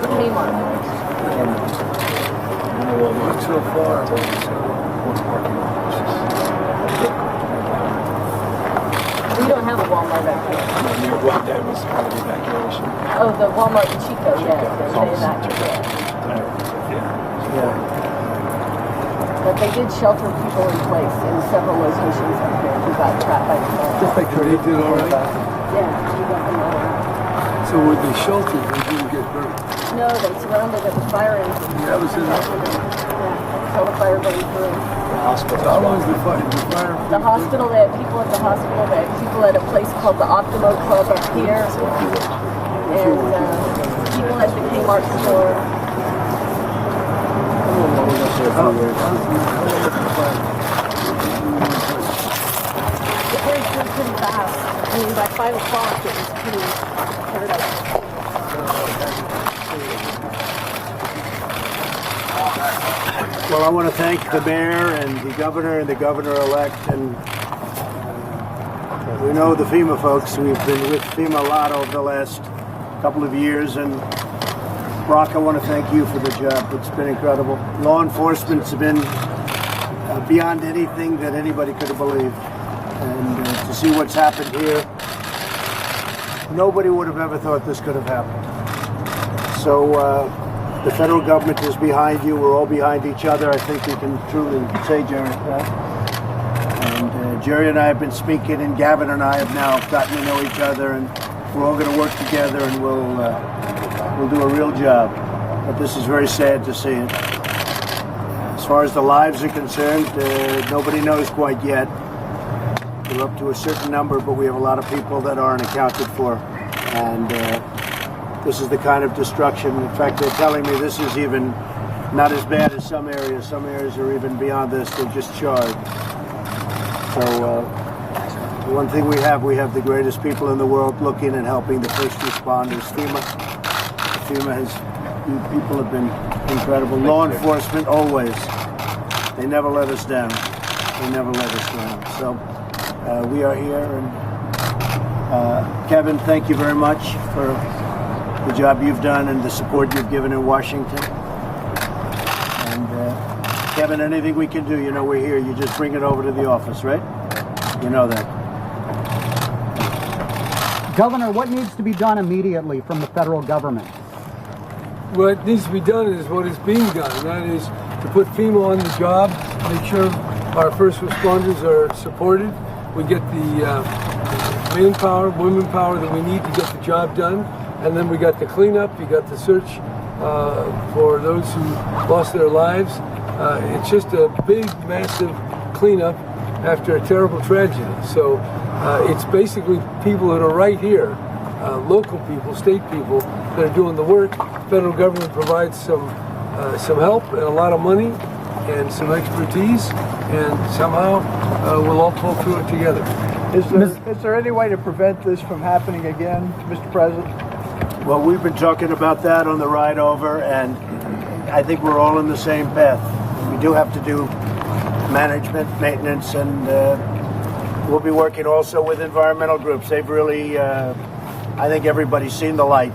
Kmart. Walmart so far. We don't have a Walmart back here. That was part of the evacuation. Oh, the Walmart in Chico, yeah. They evacuated. But they did shelter people in place in several locations up there who got trapped by the fire. Just like they did all right. Yeah, we got them all right. So with the shelter, they didn't get hurt. No, they surrounded it with fire engines. Yeah, that was it. Yeah, until the fire burning through. How long is the fire? The hospital, they had people at the hospital, they had people at a place called the Optimo Club up here, and people at the Kmart store. It burned through pretty fast. I mean, by 5 o'clock it was pretty hurt up. Well, I want to thank the mayor and the governor-elect, and we know the FEMA folks. We've been with FEMA a lot over the last couple of years, and Brock, I want to thank you for the job. It's been incredible. Law enforcement's been beyond anything that anybody could have believed, and to see what's happened here, nobody would have ever thought this could have happened. So the federal government is behind you. We're all behind each other. I think we can truly say, Jerry, that. And Jerry and I have been speaking, and Gavin and I have now gotten to know each other, and we're all going to work together, and we'll do a real job. But this is very sad to see it. As far as the lives are concerned, nobody knows quite yet. We're up to a certain number, but we have a lot of people that aren't accounted for, and this is the kind of destruction. In fact, they're telling me this is even not as bad as some areas. Some areas are even beyond this. They're just charred. So one thing we have the greatest people in the world looking and helping the first responders. FEMA has, you people have been incredible. Law enforcement, always. They never let us down. They never let us down. So we are here. And Kevin, thank you very much for the job you've done and the support you've given in Washington. And Kevin, anything we can do, you know we're here. You just bring it over to the office, right? You know that. Governor, what needs to be done immediately from the federal government? What needs to be done is what is being done, and that is to put FEMA on the job, make sure our first responders are supported. We get the manpower, women power that we need to get the job done. And then we got the cleanup, you got the search for those who lost their lives. It's just a big, massive cleanup after a terrible tragedy. So it's basically people that are right here, local people, state people, that are doing the work. Federal government provides some help and a lot of money and some expertise, and somehow we'll all pull through it together. Is there any way to prevent this from happening again, Mr. President? Well, we've been talking about that on the ride over, and I think we're all in the same path. We do have to do management, maintenance, and we'll be working also with environmental groups. They've really, I think everybody's seen the light,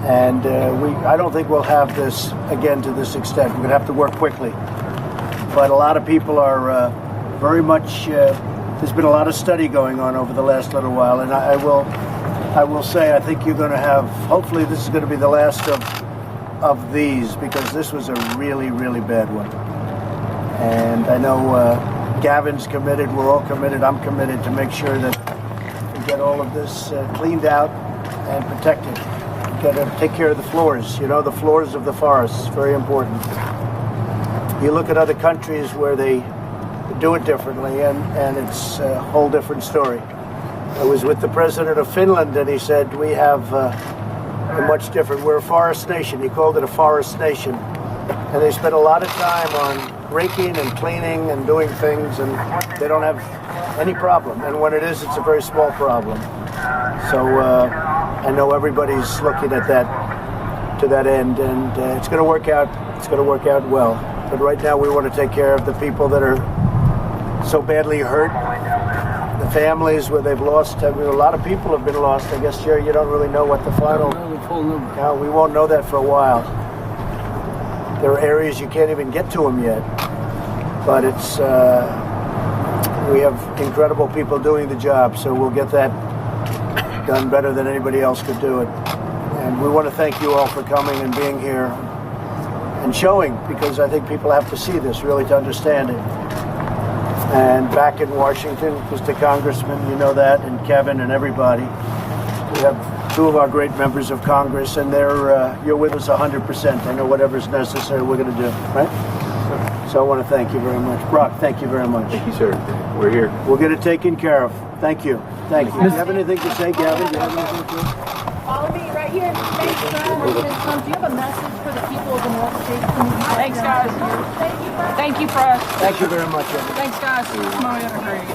and I don't think we'll have this again to this extent. We're going to have to work quickly. But a lot of people are very much, there's been a lot of study going on over the last little while, and I will say, I think you're going to have, hopefully this is going to be the last of these, because this was a really, really bad one. And I know Gavin's committed, we're all committed, I'm committed to make sure that we get all of this cleaned out and protected. We've got to take care of the floors, you know, the floors of the forests, very important. You look at other countries where they do it differently, and it's a whole different story. I was with the president of Finland, and he said, we have a much different, we're a forest nation. He called it a forest nation. And they spend a lot of time on raking and cleaning and doing things, and they don't have any problem. And when it is, it's a very small problem. So I know everybody's looking at that, to that end, and it's going to work out. It's going to work out well. But right now we want to take care of the people that are so badly hurt. the families where they've lost. I mean, a lot of people have been lost. I guess, Jerry, you don't really know what the final. The full number. No, we won't know that for a while. There are areas you can't even get to them yet. But it's we have incredible people doing the job, so we'll get that done better than anybody else could do it. And we want to thank you all for coming and being here and showing, because I think people have to see this really to understand it. And back in Washington, Mr. Congressman, you know that, and Kevin and everybody. We have two of our great members of Congress, and you're with us 100%. I know whatever's necessary we're going to do, right? So I want to thank you very much. Brock, thank you very much. Thank you, sir. We're here. We'll get it taken care of. Thank you. Thank you. Do you have anything to say, Gavin? Do you have anything to say? Follow me right here. Thanks, Brad. Do you have a message for the people of the North States? Thanks, guys. Thank you, Brad. Thank you, Press. Thank you very much, Evan. Thanks, guys. Come on, we have a great